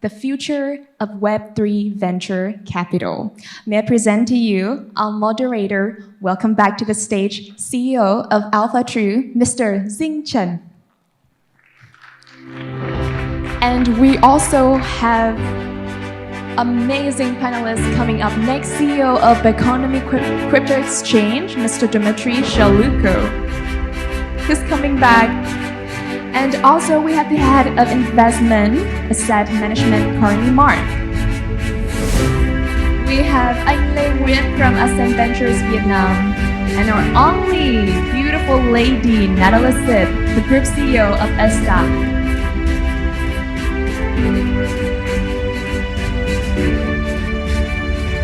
the future of Web3 venture capital. May I present to you our moderator. Welcome back to the stage, CEO of Alpha True, Mr. Xing Chen. And we also have amazing panelists coming up next, CEO of Biconomy Crypto Exchange, Mr. Dmitry Shaluko, who's coming back. And also we have the head of investment asset management, Carney Mark. We have Anh Lê Nguyen from Ascent Ventures Vietnam, and our only beautiful lady, Natalie Sip, the group CEO of ESTA.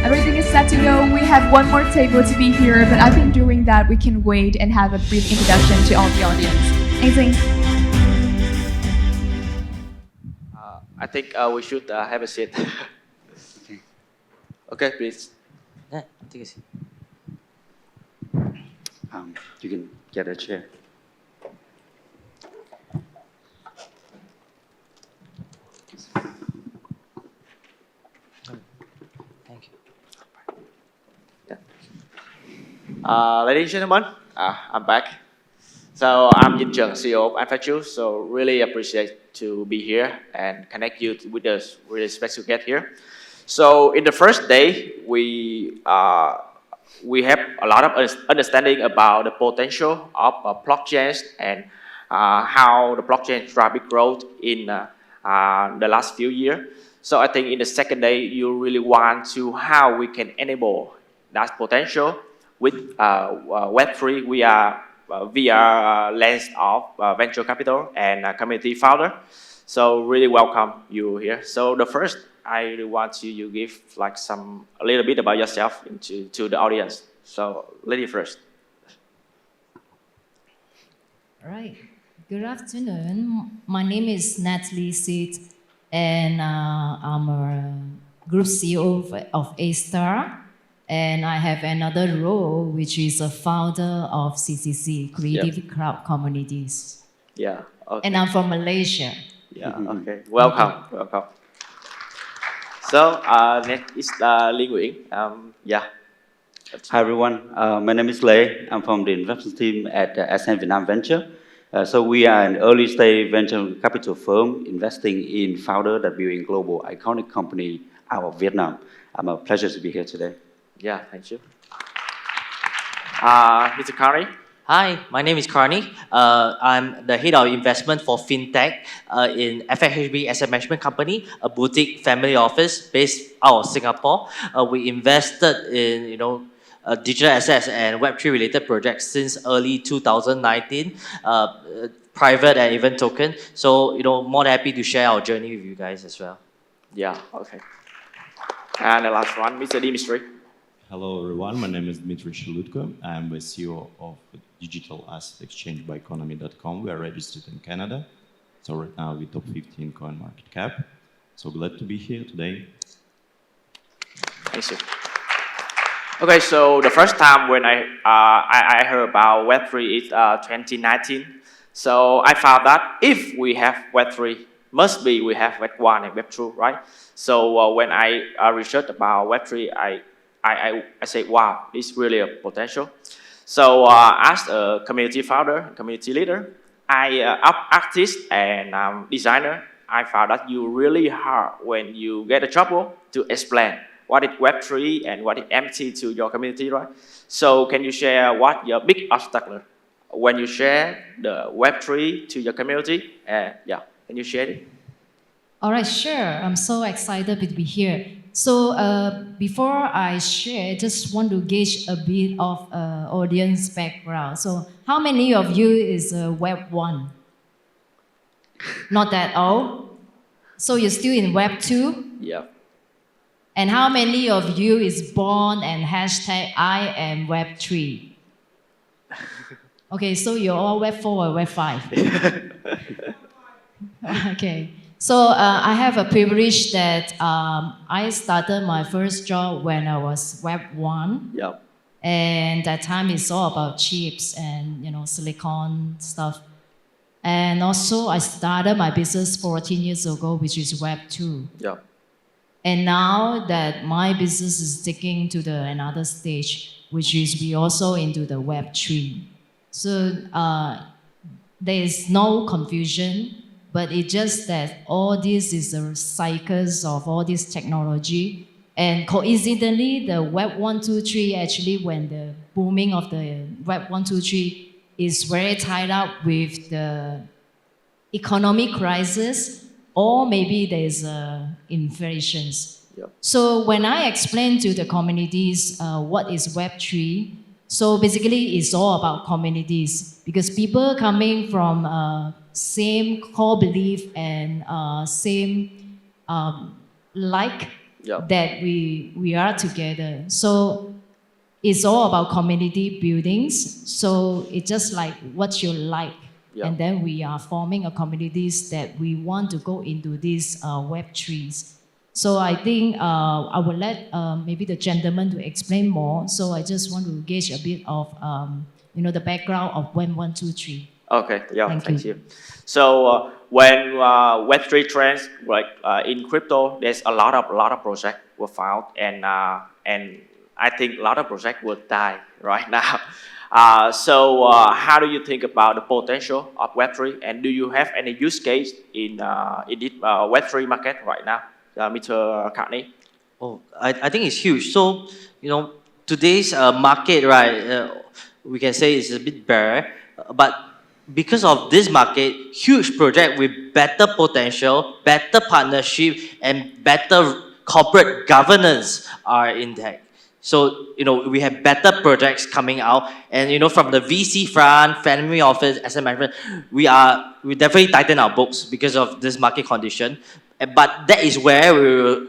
Everything is set to go. We have one more table to be here, but I think during that we can wait and have a brief introduction to all the audience. Anything? I think we should have a seat. Okay, please. Yeah, take a seat. You can get a chair. Thank you. Ladies and gentlemen, I'm back. So I'm Yin Cheng, CEO of Alpha True. So really appreciate to be here and connect you with us. Really special get here. So in the first day, we have a lot of understanding about the potential of blockchains and how the blockchain rapid growth in the last few years. So I think in the second day, you really want to how we can enable that potential with Web3. We are via lens of venture capital and community founder. So really welcome you here. So the first, I really want you give like a little bit about yourself to the audience. So lady first. All right. Good afternoon. My name is Natalie Seed, and I'm a group CEO of A-Star. And I have another role, which is a founder of CCC, Creative Cloud Communities. Yeah. Okay. And I'm from Malaysia. Yeah. Okay. Welcome. Welcome. So next is Lee Nguyen. Yeah. Hi everyone, my name is Lê. I'm from the investment team at Ascent Vietnam Venture. So we are an early stage venture capital firm investing in founder that building global iconic company out of Vietnam. I'm a pleasure to be here today. Yeah, thank you. Mr. Carney. Hi, my name is Carney. I'm the head of investment for FinTech in FHB Asset Management Company, a boutique family office based out of Singapore. We invested in digital assets and Web3 related projects since early 2019, private and event token. So more than happy to share our journey with you guys as well. Yeah, okay. And the last one, Mr. Dimitri. Hello everyone, my name is Dmitry Shaluko. I'm the CEO of digital asset exchange Biconomy.com. We are registered in Canada. So right now we top 15 coin market cap. So glad to be here today. Thank you. Okay, so the first time when I heard about Web3 is 2019. So I found that if we have Web3, must be we have Web1 and Web2, right? So when I researched about Web3, I say, wow, it's really a potential. So as a community founder, community leader, artist and designer, I found that you really hard when you get a trouble to explain what is Web3 and what is MT to your community, right? So can you share what your big obstacle when you share the Web3 to your community? Yeah, can you share it? All right, sure. I'm so excited to be here. So before I share, just want to gauge a bit of audience background. So how many of you is Web 1? Not that old? So you're still in Web 2? Yeah. And how many of you is born and hashtag I am Web 3? Okay, so you're all Web 4 or Web 5? Okay. So I have a privilege that I started my first job when I was Web 1. Yep. And that time it's all about chips and silicon stuff. And also, I started my business 14 years ago, which is Web 2. Yeah. And now that my business is taking to the another stage, which is we also into the Web 3. So there is no confusion, but it's just that all this is the cycles of all this technology. And coincidentally, the Web 1, 2, 3, actually, when the booming of the Web 1, 2, 3 is very tied up with the economic crisis, or maybe there's inflations. Yep. So when I explain to the communities what is Web3, so basically it's all about communities because people coming from same core belief and same like Yep. that we are together. So it's all about community buildings. So it's just like what you like. Yeah. And then we are forming a communities that we want to go into these Web3s. So I think I will let maybe the gentleman to explain more. So I just want to gauge a bit of the background of Web 1, 2, 3. Okay, yeah, Thank thank you. you. So when Web3 trends, like in crypto, there's a lot of projects were found, and I think a lot of projects will die right now. So how do you think about the potential of Web3, and do you have any use case in this Web3 market right now, Mr. Carney? Oh, I think it's huge. So, today's market, right, we can say it's a bit bare, but because of this market, huge project with better potential, better partnership, and better corporate governance are intact. So, we have better projects coming out, and from the VC front, family office, asset management, we definitely tighten our books because of this market condition. But that is where we will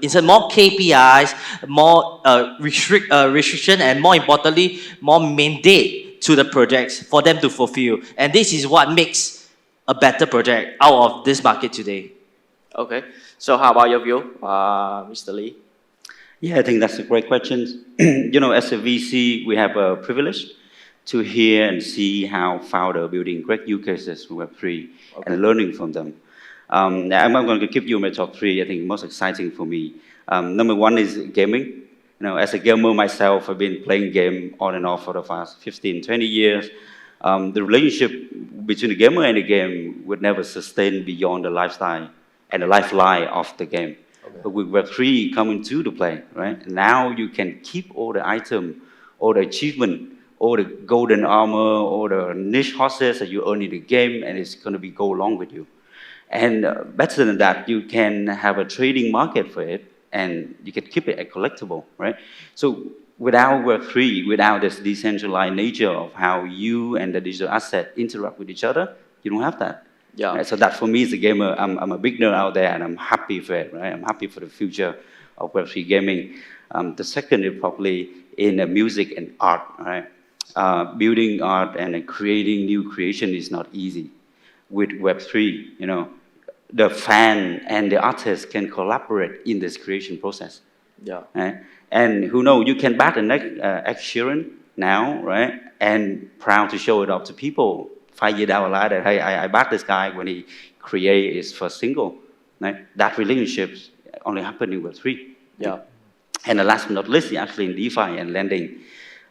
insert more KPIs, more restriction, and more importantly, more mandate to the projects for them to fulfill. And this is what makes a better project out of this market today. Okay. So how about your view, Mr. Lee? Yeah, I think that's a great question. As a VC, we have a privilege to hear and see how founder building great use cases from Web3 and learning from them. I'm going to give you my top three. I think most exciting for me. Number one is gaming. As a gamer myself, I've been playing game on and off for the past 15, 20 years. The relationship between the gamer and the game would never sustain beyond the lifestyle and the lifeline of the game. Okay. But with Web3 coming to the play, right? Now you can keep all the item, all the achievement, all the golden armor, all the niche horses that you earn in the game, and it's going to go along with you. And better than that, you can have a trading market for it, and you can keep it a collectible, right? So without Web3, without this decentralized nature of how you and the digital asset interact with each other, you don't have that. Yeah. Right? So that for me as a gamer, I'm a big nerd out there, and I'm happy for it, right? I'm happy for the future of Web3 gaming. The second is probably in music and art, right? Building art and creating new creation is not easy. With Web3, the fan and the artist can collaborate in this creation process. Yeah. Right? And who knows, you can back the next Ed Sheeran now, right? And proud to show it up to people 5 years down the line that, hey, I back this guy when he create his first single. Right? That relationship only happened in Web3. Yeah. And the last but not least, actually in DeFi and lending.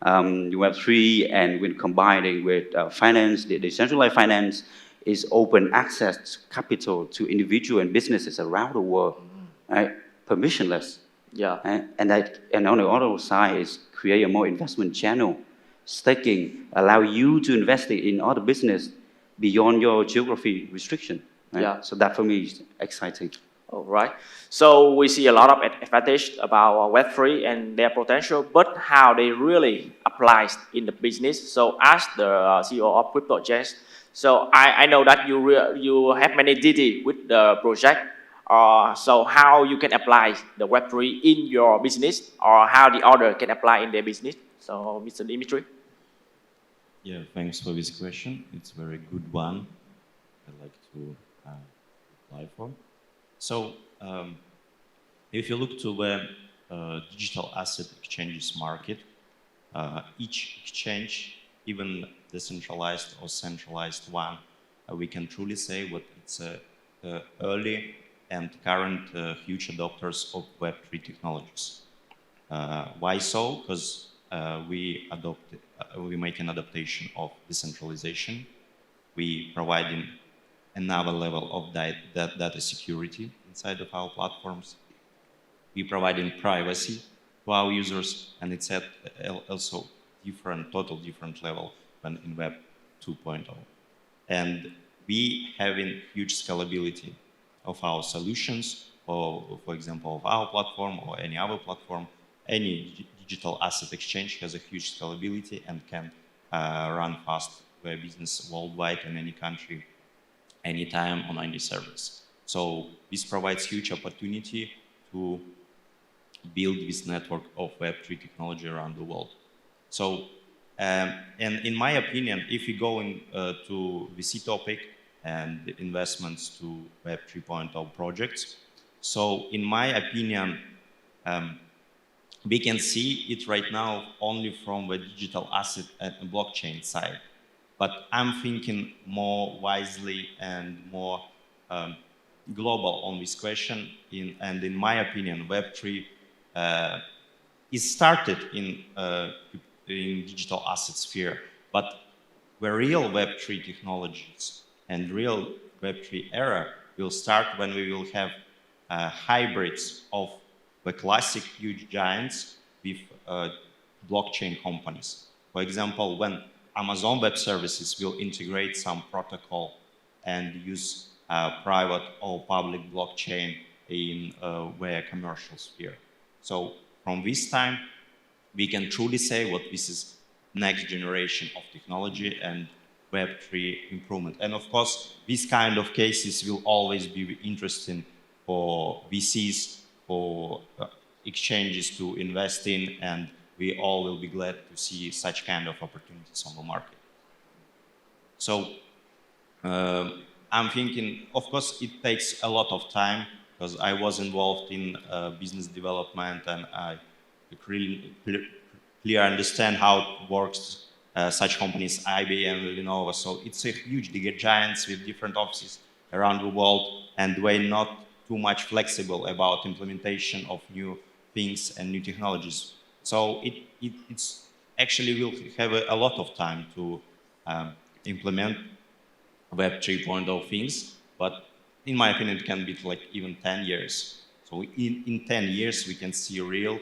Web3 and when combining with finance, the decentralized finance is open access to capital to individuals and businesses around the world, right? Permissionless. Yeah. Right? And on the other side is create a more investment channel, staking, allow you to invest in other business beyond your geography restriction. Right? Yeah. So that for me is exciting. All right. So we see a lot of advantage about Web3 and their potential, but how they really apply in the business. So as the CEO of CryptoJazz, so I know that you have many DD with the project. So how you can apply the Web3 in your business, or how the other can apply in their business? So Mr. Dimitri. Yeah, thanks for this question. It's a very good one. I'd like to apply for. So if you look to the digital asset exchanges market, each exchange, even decentralized or centralized one, we can truly say what it's early and current huge adopters of Web3 technologies. Why so? Because we make an adaptation of decentralization. We providing another level of data security inside of our platforms. We providing privacy to our users, and it's at also total different level than in Web 2.0. And we having huge scalability of our solutions, or for example, of our platform or any other platform. Any digital asset exchange has a huge scalability and can run fast their business worldwide in any country, anytime on any service. So this provides huge opportunity to build this network of Web3 technology around the world. So, and in my opinion, if we go to VC topic and investments to Web 3.0 projects, so in my opinion, we can see it right now only from the digital asset and blockchain side. But I'm thinking more wisely and more global on this question. And in my opinion, Web3 is started in digital asset sphere, but the real Web3 technologies and real Web3 era will start when we will have hybrids of the classic huge giants with blockchain companies. For example, when Amazon Web Services will integrate some protocol and use private or public blockchain in their commercial sphere. So from this time, we can truly say what this is next generation of technology and Web3 improvement. And of course, these kind of cases will always be interesting for VCs, for exchanges to invest in, and we all will be glad to see such kind of opportunities on the market. So I'm thinking, of course, it takes a lot of time because I was involved in business development and I really clearly understand how it works. Such companies, IBM, Lenovo. So it's a huge giants with different offices around the world, and we're not too much flexible about implementation of new things and new technologies. So it's actually will have a lot of time to implement Web 3.0 things, but in my opinion, it can be like even 10 years. So in 10 years, we can see real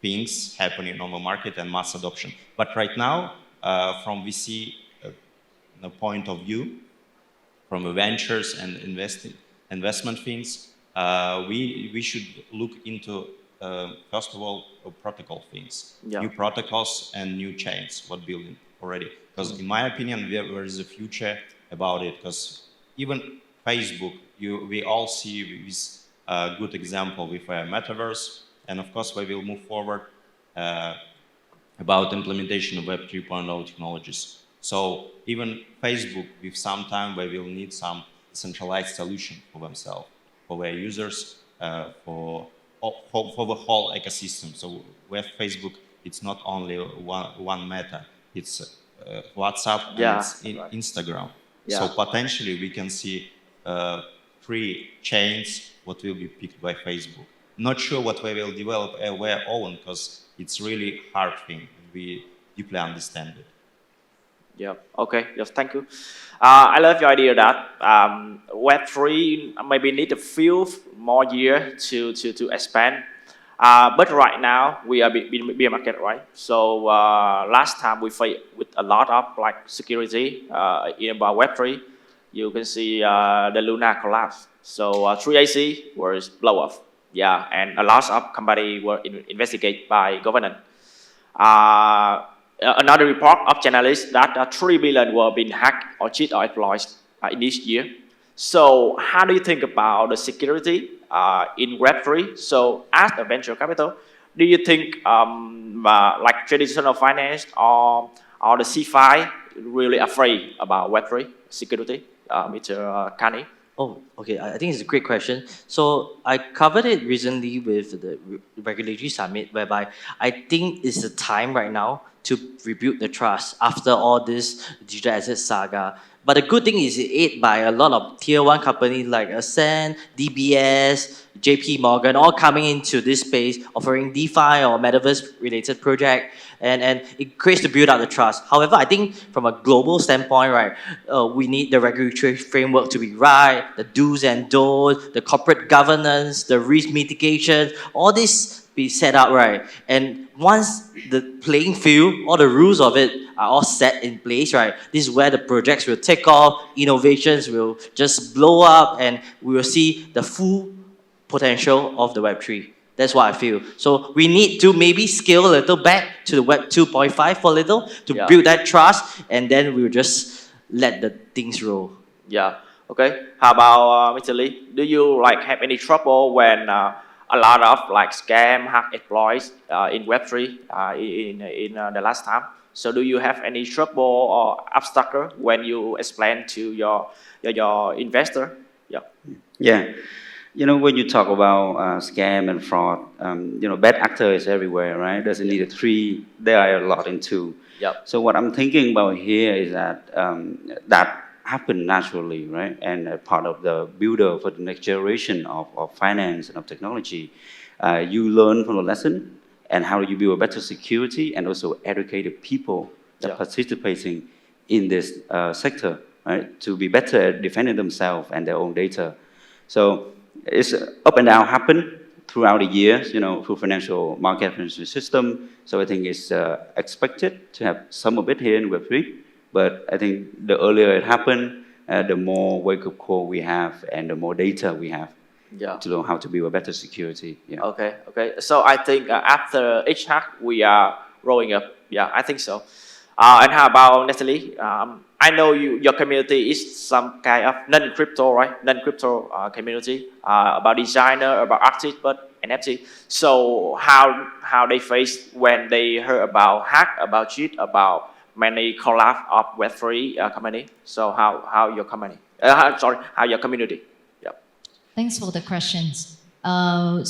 things happening on the market and mass adoption. But right now, from VC point of view, from the ventures and investment things, we should look into, first of all, protocol things, new protocols and new chains, what building already. Because in my opinion, there is a future about it, because even Facebook, we all see this good example with metaverse, and of course, we will move forward about implementation of Web 3.0 technologies. So even Facebook, with some time, they will need some centralized solution for themselves, for their users, for the whole ecosystem. So with Facebook, it's not only one meta, it's WhatsApp and it's Instagram. Yeah. So potentially we can see 3 chains what will be picked by Facebook. Not sure what they will develop their own, because it's really hard thing. We deeply understand it. Yeah. Okay. Yes. Thank you. I love your idea that Web3 maybe need a few more years to expand. But right now we are bear market, right? So last time we faced with a lot of like security in about Web3. You can see the Luna collapse. So 3AC was blow up. Yeah, and a lot of companies were investigated by government. Another report of journalists that 3 billion were being hacked or cheated or exploited in this year. So how do you think about the security in Web3? So as a venture capital, do you think like traditional finance or the CFI really afraid about Web3 security, Mr. Kani? Oh, okay. I think it's a great question. So I covered it recently with the regulatory summit, whereby I think it's the time right now to rebuild the trust after all this digital asset saga. But the good thing is it aided by a lot of tier 1 companies like Ascend, DBS, JP Morgan, all coming into this space, offering DeFi or metaverse related project, and it creates to build out the trust. However, I think from a global standpoint, right, we need the regulatory framework to be right, the do's and don'ts, the corporate governance, the risk mitigation, all this be set up right. And once the playing field, all the rules of it are all set in place, right, this is where the projects will take off, innovations will just blow up, and we will see the full potential of the Web3. That's what I feel. So we need to maybe scale a little back to the Web 2.5 for a little to build that trust, and then we'll just let the things roll. Yeah. Okay. How about Mr. Lee? Do you like have any trouble when a lot of like scam, hack exploits in Web3 in the last time? So do you have any trouble or obstacle when you explain to your investor? Yeah. Yeah. You know, when you talk about scam and fraud, you know, bad actors everywhere, right? Doesn't need a tree. There are a lot in two. Yep. So what I'm thinking about here is that that happened naturally, right? And part of the builder for the next generation of finance and of technology, you learn from the lesson and how do you build a better security and also educate the people that are participating in this sector, right? To be better at defending themselves and their own data. So it's up and down happen throughout the years, you know, through financial market, financial system. So I think it's expected to have some of it here in Web3. But I think the earlier it happened, the more wake-up call we have and the more data we have to know how to build a better security. Yeah. Okay, okay. So I think after each hack, we are rolling up. Yeah, I think so. And how about Natalie? I know your community is some kind of non-crypto, right? Non-crypto community about designer, about artists, but NFT. So how they face when they heard about hack, about cheat, about many collapse of Web3 company. So how your company? How your community? Yeah. Thanks for the questions. We're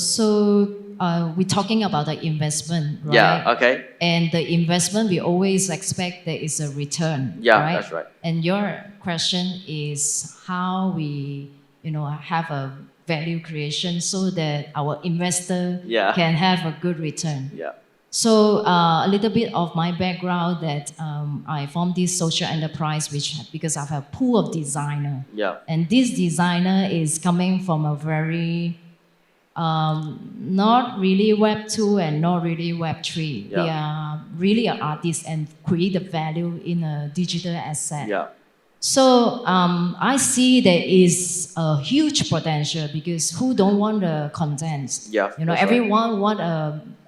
talking about the investment, right? Yeah. Okay. And the investment, we always expect there is a return. Yeah, right? that's right. And your question is how we, have a value creation so that our investor can have a good return. Yeah. So a little bit of my background that I formed this social enterprise because I have a pool of designer. Yeah. And this designer is coming from a very not really Web 2 and not really Web 3. Yeah. They are really an artist and create the value in a digital asset. Yeah. So I see there is a huge potential because who don't want the content? Yeah, that's everyone want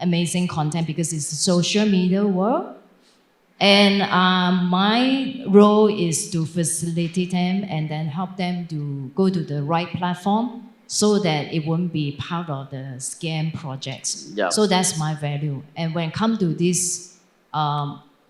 amazing content because it's a social media world. And my role is to facilitate them and then help them to go to the right platform so that it won't be part of the scam projects. Yeah. So that's my value. And when it comes to this,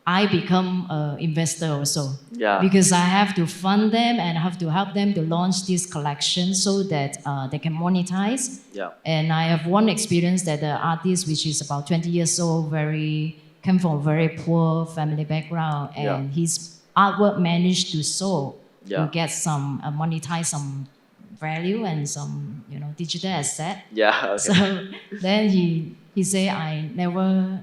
I become an investor also. Yeah. Because I have to fund them and I have to help them to launch this collection so that they can monetize. Yeah. And I have one experience that the artist, which is about 20 years old, came from a very poor family background, and his artwork managed to sell, to get some, monetize some value and some, digital asset. Yeah. Okay. So then he said, I never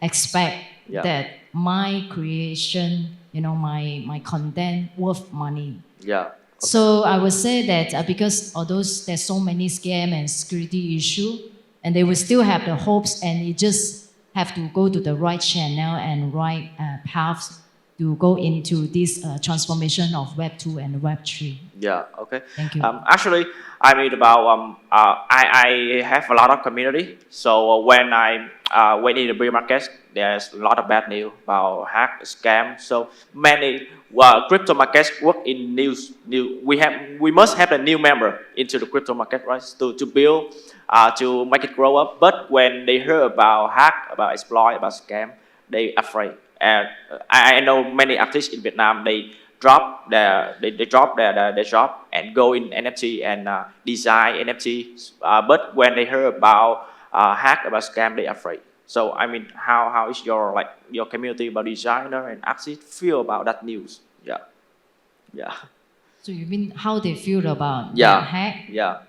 expect that my creation, my content worth money. Yeah. Okay. So I would say that because although there's so many scam and security issue, and they will still have the hopes, and you just have to go to the right channel and right paths to go into this transformation of Web 2 and Web 3. Yeah. Okay. Thank you. Actually, I read about I have a lot of community. So when I went in the bear market, there's a lot of bad news about hack, scam. So many crypto markets work in news. We must have a new member into the crypto market, right? To build, to make it grow up. But when they hear about hack, about exploit, about scam, they afraid. And I know many artists in Vietnam, they drop their job and go in NFT and design NFT. But when they hear about hack, about scam, they afraid. So I mean, how is your community about designer and artists feel about that news? Yeah, yeah, So you mean how they feel about yeah, that hack? yeah,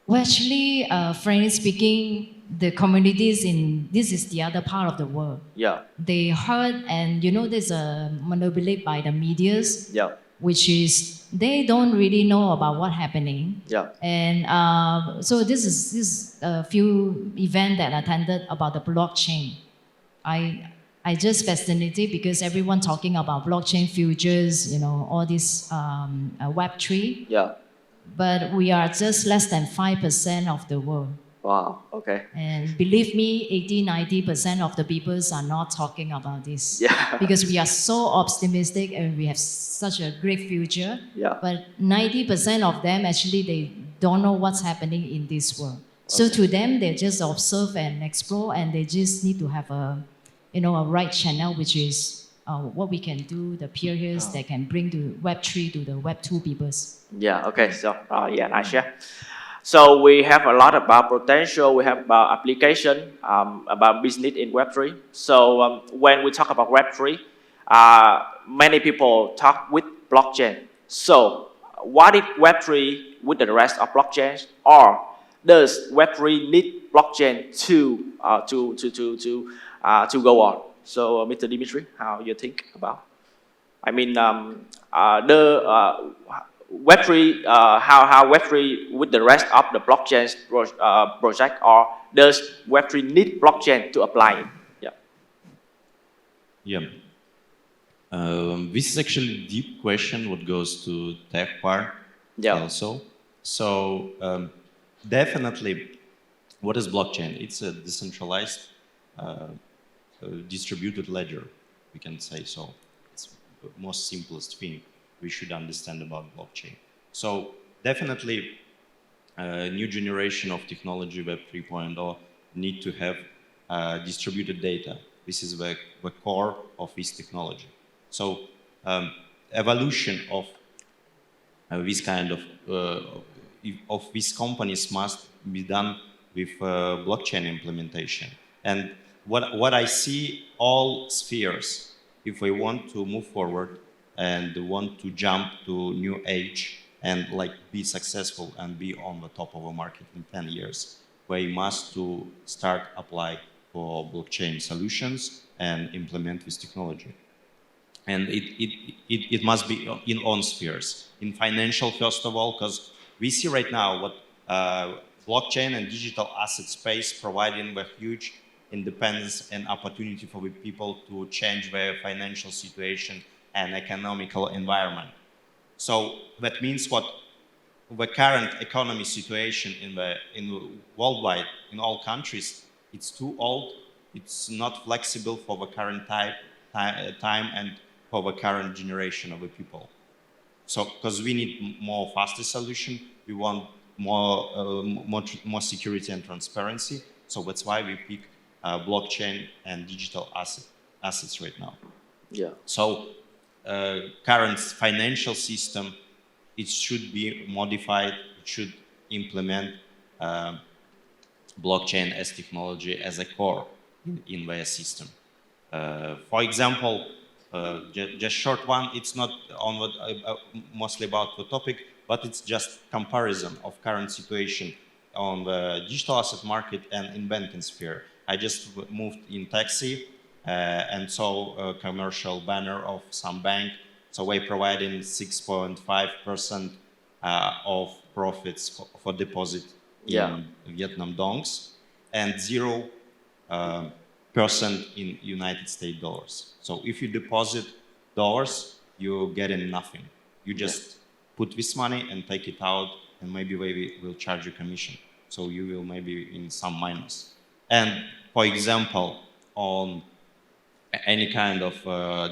Well, actually, frankly speaking, the communities in this is the other part of the world. yeah, They heard, and there's a monopoly by the medias, yeah, which is they don't really know about what's happening. yeah, And so this is a few event that I attended about the blockchain. I just fascinated because everyone talking about blockchain futures, all this Web3, yeah. but we are just less than 5% of the world. Wow. Okay. And believe me, 80-90% of the people are not talking about this. Yeah. Because we are so optimistic and we have such a great future. Yeah. But 90% of them actually they don't know what's happening in this world. So to them, they just observe and explore, and they just need to have a right channel, which is what we can do, the peers that can bring to Web3 to the Web2 peoples. Yeah. Okay. So yeah, nice. Yeah. So we have a lot about potential. We have about application, about business in Web3. So when we talk about Web3, many people talk with blockchain. So what is Web3 with the rest of blockchains, or does Web3 need blockchain to go on? So Mr. Dimitri, how you think about? I mean, Web3, how Web3 with the rest of the blockchains project, or does Web3 need blockchain to apply it? Yeah. Yeah. This is actually a deep question what goes to tech part also. So definitely, what is blockchain? It's a decentralized distributed ledger, we can say so. It's the most simplest thing we should understand about blockchain. So definitely new generation of technology, Web 3.0, need to have distributed data. This is the core of this technology. So evolution of this kind of these companies must be done with blockchain implementation. And what I see, all spheres, if we want to move forward and want to jump to new age and be successful and be on the top of the market in 10 years, we must to start apply for blockchain solutions and implement this technology. And it must be in all spheres. In financial, first of all, because we see right now what blockchain and digital asset space providing a huge independence and opportunity for the people to change their financial situation and economical environment. So that means what the current economy situation in worldwide, in all countries, it's too old, it's not flexible for the current time and for the current generation of the people. So, because we need more faster solution, we want more security and transparency. So that's why we pick blockchain and digital assets right now. Yeah. So current financial system, it should be modified. It should implement blockchain as technology as a core in their system. For example, just short one. It's not on mostly about the topic, but it's just comparison of current situation on the digital asset market and in banking sphere. I just moved in taxi and saw a commercial banner of some bank. So we're providing 6.5% of profits for deposit in Vietnam dongs and 0% in United States dollars. So if you deposit dollars, you're getting nothing. You just put this money and take it out, and maybe they will charge you commission. So you will maybe in some minus. And for example, on any kind of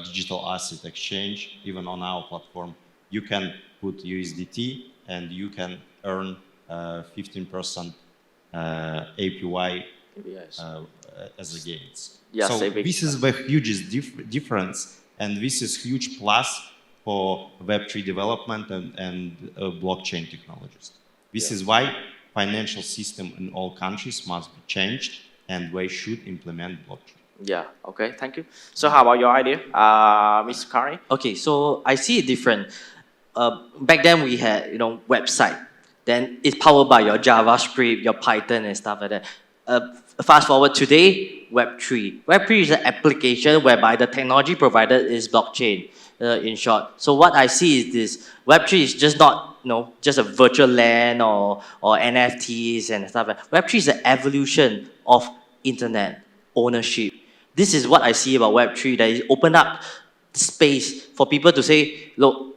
digital asset exchange, even on our platform, you can put USDT and you can earn 15% APY as a gains. Yeah, so saving. This is the hugest difference, and this is huge plus for Web3 development and blockchain technologies. This is why financial system in all countries must be changed, and they should implement blockchain. Yeah. Okay. Thank you. So how about your idea, Mr. Carney? Okay, so I see it different. Back then we had, website. Then it's powered by your JavaScript, your Python and stuff like that. Fast forward today, Web3. Web3 is an application whereby the technology provided is blockchain, in short. So what I see is this. Web3 is just not, just a virtual land or NFTs and stuff like that. Web3 is the evolution of internet ownership. This is what I see about Web3, that it opened up space for people to say, look,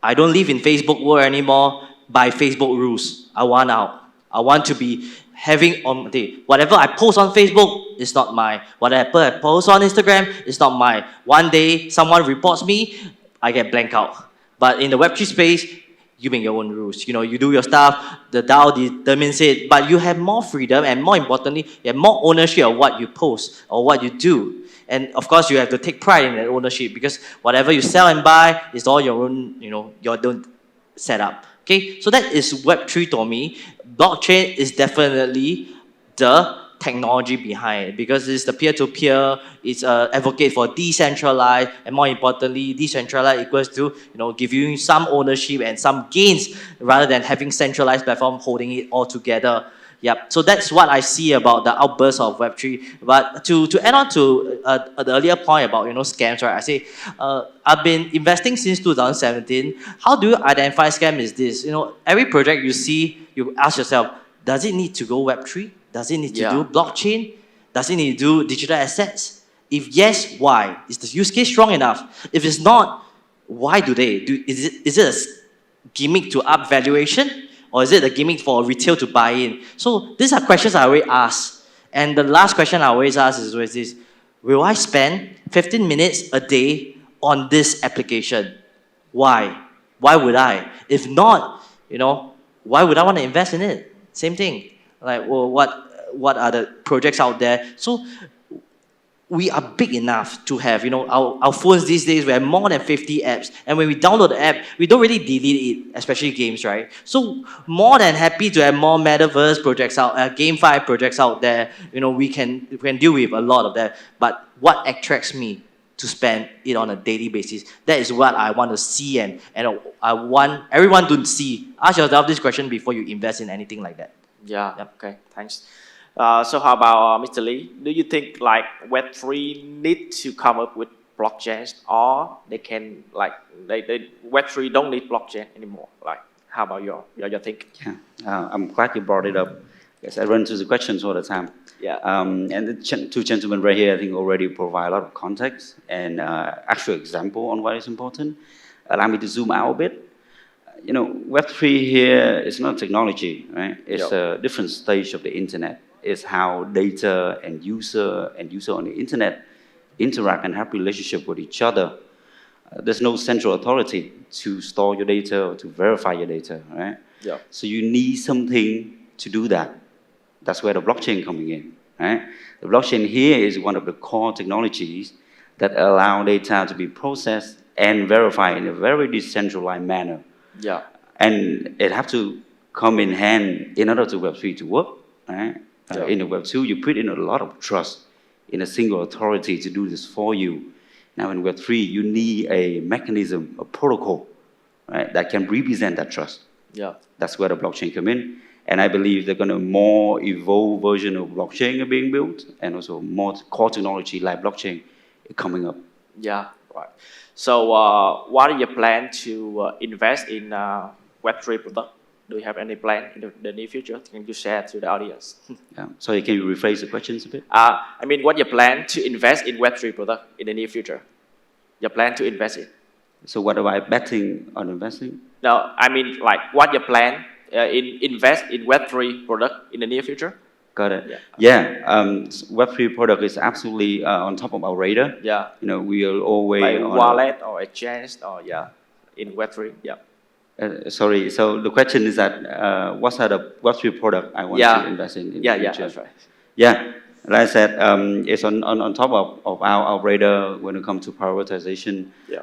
I don't live in Facebook world anymore by Facebook rules. I want out. I want to be having on the whatever I post on Facebook is not mine. Whatever I post on Instagram is not mine. One day someone reports me, I get blank out. But in the Web3 space, you make your own rules. You do your stuff, the DAO determines it, but you have more freedom, and more importantly, you have more ownership of what you post or what you do. And of course, you have to take pride in that ownership, because whatever you sell and buy is all your own, your own setup. Okay, so that is Web3 to me. Blockchain is definitely the technology behind it, because it's the peer-to-peer, it's advocate for decentralized, and more importantly, decentralized equals to give you some ownership and some gains rather than having centralized platform holding it all together. Yep. So that's what I see about the outburst of Web3. But to add on to the earlier point about scams, right? I say I've been investing since 2017. How do you identify scam? Is this every project you see, you ask yourself, does it need to go Web3? Does it need to do blockchain? Does it need to do digital assets? If yes, why? Is the use case strong enough? If it's not, why do they do? Is it a gimmick to up valuation? Or is it a gimmick for retail to buy in? So these are questions I always ask. And the last question I always ask is always this: will I spend 15 minutes a day on this application? Why? Why would I? If not, why would I want to invest in it? Same thing. Like, well, what are the projects out there? So we are big enough to have, our phones these days, we have more than 50 apps. And when we download the app, we don't really delete it, especially games, right? So more than happy to have more metaverse projects out, GameFi projects out there. We can deal with a lot of that. But what attracts me to spend it on a daily basis? That is what I want to see, and I want everyone to see. Ask yourself this question before you invest in anything like that. Yeah. Yep. Okay. Thanks. So how about Mr. Lee? Do you think like Web3 need to come up with blockchains, or they can they Web3 don't need blockchain anymore? Like, how about your think? Yeah, I'm glad you brought it up. Yes, I run into the questions all the time. Yeah. And the two gentlemen right here, I think, already provide a lot of context and actual example on what is important. Allow me to zoom out a bit. Web3 here is not technology, right? It's a different stage of the internet. It's how data and user on the internet interact and have relationship with each other. There's no central authority to store your data or to verify your data, right? Yeah. So you need something to do that. That's where the blockchain coming in, right? The blockchain here is one of the core technologies that allow data to be processed and verified in a very decentralized manner. Yeah. And it have to come in hand in order to Web3 to work, right? In the Web2, you put in a lot of trust in a single authority to do this for you. Now in Web3, you need a mechanism, a protocol, right, that can represent that trust. Yeah. That's where the blockchain come in. And I believe they're going to more evolved version of blockchain are being built, and also more core technology like blockchain coming up. Yeah, right. So what are your plan to invest in Web3 product? Do you have any plan in the near future? Can you share to the audience? Yeah. Sorry, can you rephrase the questions a bit? I mean, what your plan to invest in Web3 product in the near future? Your plan to invest in? So what am I betting on investing? No, I mean, like, what your plan invest in Web3 product in the near future? Got it. Yeah. Web3 product is absolutely on top of our radar. Yeah. We are always like on wallet or exchange or in Web3. Yeah. Sorry. So the question is that what are the Web3 product I want to invest in? Yeah, that's right. Yeah. Like I said, it's on top of our radar when it comes to prioritization. Yeah.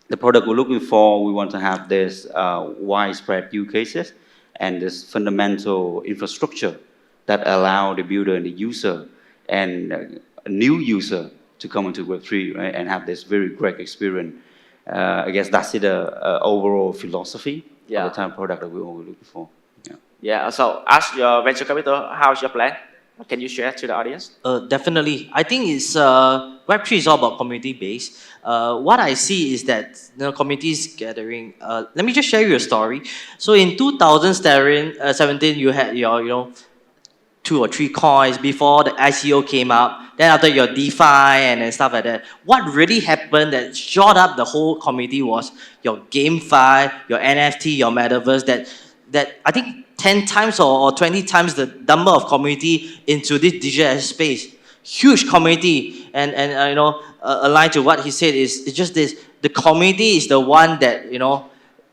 The product we're looking for, we want to have this widespread use cases and this fundamental infrastructure that allow the builder and the user and a new user to come into Web3, right, and have this very great experience. I guess that's the overall philosophy Yeah. of the type of product that we're looking for. Yeah. Yeah. So, as your venture capital, how's your plan? Can you share to the audience? Definitely. I think it's Web3 is all about community based. What I see is that communities gathering. Let me just share you a story. So in 2017, you had your 2 or 3 coins before the ICO came up. Then after your DeFi and stuff like that. What really happened that shot up the whole community was your GameFi, your NFT, your metaverse. That I think 10 times or 20 times the number of community into this digital space. Huge community, and aligned to what he said is it's just this: the community is the one that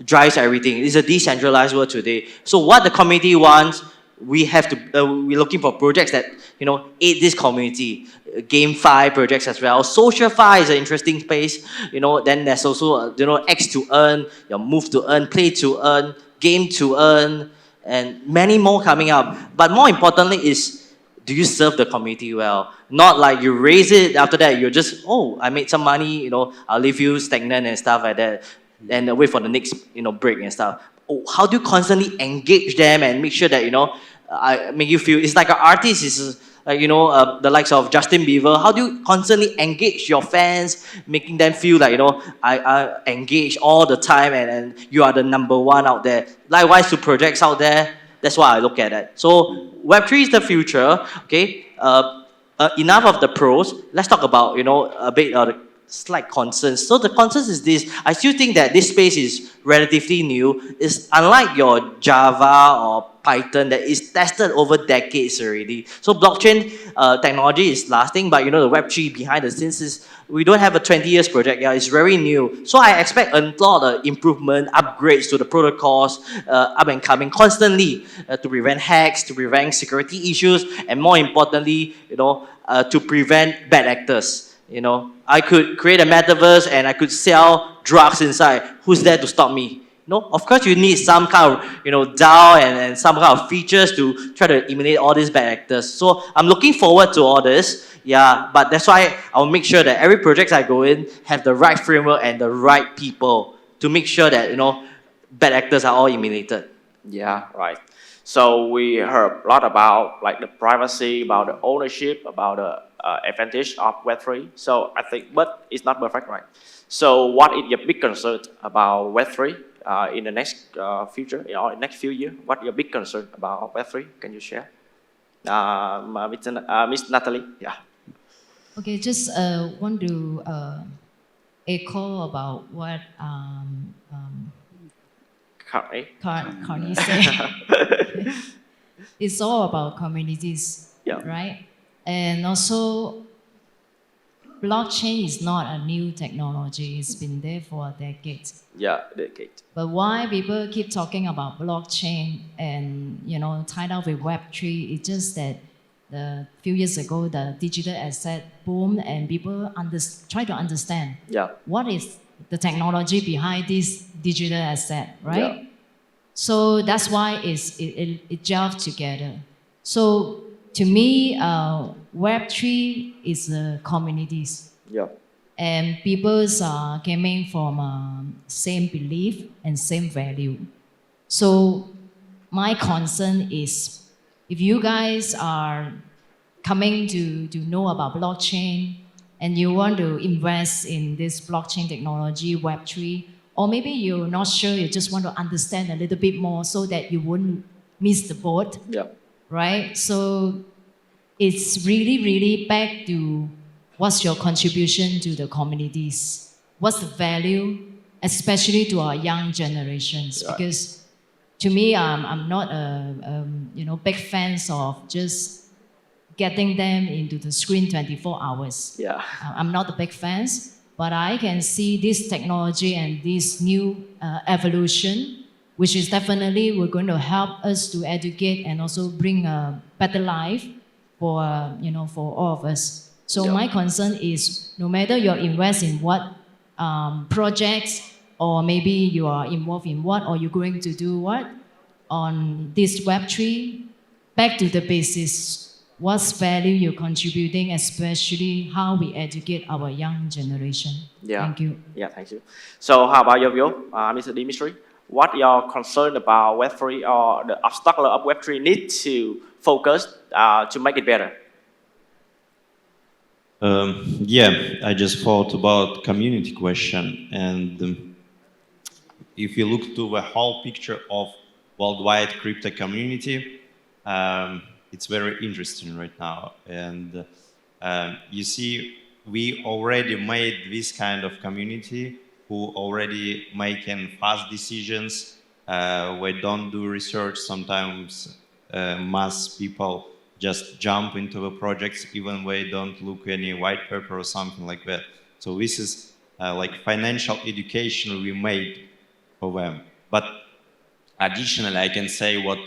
drives everything. It's a decentralized world today. So what the community wants, we have to. We're looking for projects that aid this community. GameFi projects as well. SocialFi is an interesting space. Then there's also X to earn, your Move to earn, Play to earn, Game to earn, and many more coming up. But more importantly is, do you serve the community well? Not like you raise it, after that you're just, I made some money, I'll leave you stagnant and stuff like that, and wait for the next, break and stuff. How do you constantly engage them and make sure that, I make you feel, it's like an artist is like, the likes of Justin Bieber. How do you constantly engage your fans, making them feel like, I engage all the time and you are the number one out there. Likewise to projects out there, that's why I look at it. So Web3 is the future, okay? Enough of the pros. Let's talk about, a bit of the slight concerns. So the concerns is this: I still think that this space is relatively new. It's unlike your Java or Python that is tested over decades already. So blockchain technology is lasting, but the Web3 behind the scenes is, we don't have a 20 years project. Yeah, it's very new. So I expect a lot of improvement, upgrades to the protocols, up and coming constantly to prevent hacks, to prevent security issues, and more importantly, to prevent bad actors. I could create a metaverse and I could sell drugs inside. Who's there to stop me? Of course you need some kind of DAO and some kind of features to try to eliminate all these bad actors. So I'm looking forward to all this. Yeah, but that's why I'll make sure that every project I go in have the right framework and the right people to make sure that bad actors are all eliminated. Yeah, right. So we heard a lot about like the privacy, about the ownership, about the advantage of Web3. So I think, but it's not perfect, right? So what is your big concern about Web3 in the next future, or next few years? What is your big concern about Web3? Can you share? Miss Natalie, yeah. Okay, just want to echo about what Carney said. It's all about communities, Yeah. right? And also, blockchain is not a new technology. It's been there for a decade. Yeah, decade. But why people keep talking about blockchain and tied up with Web3? It's just that a few years ago the digital asset boomed and people try to understand what is the technology behind this digital asset, right? Yeah. So that's why it gelled together. So to me, Web3 is communities. Yeah. And people's coming from same belief and same value. So my concern is, if you guys are coming to know about blockchain and you want to invest in this blockchain technology, Web3, or maybe you're not sure, you just want to understand a little bit more so that you wouldn't miss the boat, right? So it's really, really back to what's your contribution to the communities? What's the value, especially to our young generations? Right. Because to me, I'm not big fans of just getting them into the screen 24 hours. Yeah. I'm not a big fans, but I can see this technology and this new evolution, which is definitely we're going to help us to educate and also bring a better life for for all of us. So my concern is, no matter you invest in what projects, or maybe you are involved in what, or you're going to do what on this Web3, back to the basics. What's value you're contributing, especially how we educate our young generation? Yeah. Thank you. Yeah, thank you. So how about your view, Mr. Dimitri? What your concern about Web3 or the obstacle of Web3 need to focus to make it better? Yeah, I just thought about community question, and if you look to the whole picture of worldwide crypto community, it's very interesting right now. And you see, we already made this kind of community who already making fast decisions. We don't do research. Sometimes mass people just jump into the projects even they don't look any white paper or something like that. So this is like financial education we made for them. But additionally, I can say what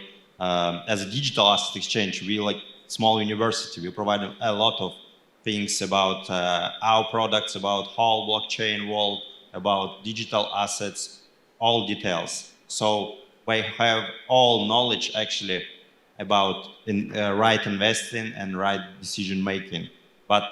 as a digital asset exchange, we like small university. We provide a lot of things about our products, about whole blockchain world, about digital assets, all details. So we have all knowledge actually about right investing and right decision making. But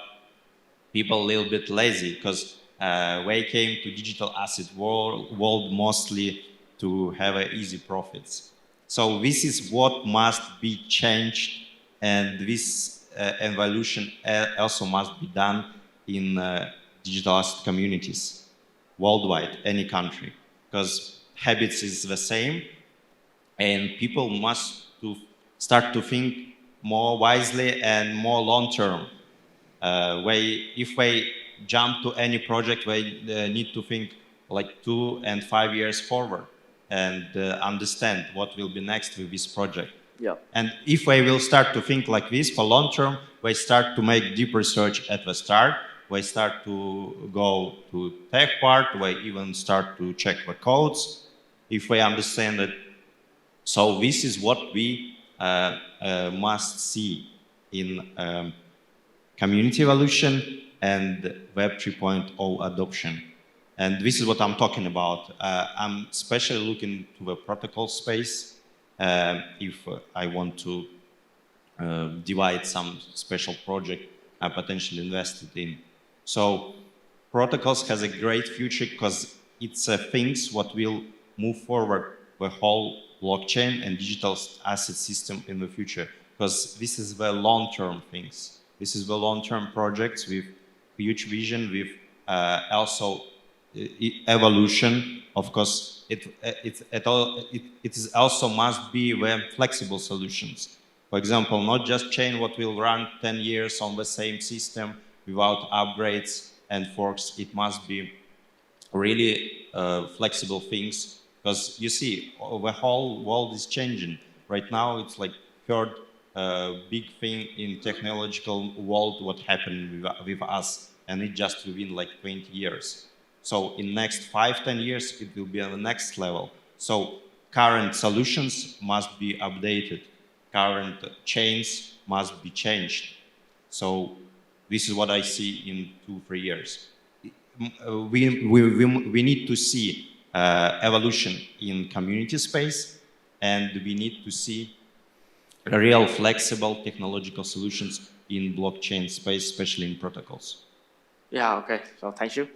people a little bit lazy because they came to digital asset world mostly to have easy profits. So this is what must be changed, and this evolution also must be done in digital asset communities worldwide, any country, because habits is the same, and people must to start to think more wisely and more long term. If they jump to any project, they need to think like 2 and 5 years forward and understand what will be next with this project. Yeah. And if they will start to think like this for long term, they start to make deep research at the start. They start to go to tech part. They even start to check the codes. If they understand it, so this is what we must see in community evolution and Web 3.0 adoption. And this is what I'm talking about. I'm especially looking to the protocol space if I want to divide some special project I potentially invested in. So protocols has a great future because it's things what will move forward the whole blockchain and digital asset system in the future, because this is the long-term things. This is the long-term projects with huge vision, with also evolution. Of course, it is also must be very flexible solutions. For example, not just chain what will run 10 years on the same system without upgrades and forks. It must be really flexible things, because you see, the whole world is changing. Right now, it's like third big thing in technological world what happened with us, and it just within like 20 years. So in next 5-10 years, it will be on the next level. So current solutions must be updated. Current chains must be changed. So this is what I see in 2-3 years. We need to see evolution in community space, and we need to see real flexible technological solutions in blockchain space, especially in protocols. Yeah, okay, so thank you.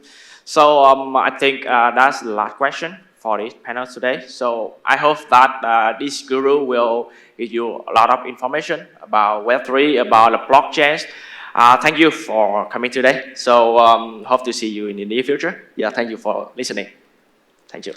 So I think that's the last question for this panel today. So I hope that this guru will give you a lot of information about Web3, about the blockchains. Thank you for coming today. So hope to see you in the near future. Yeah, thank you for listening. Thank you.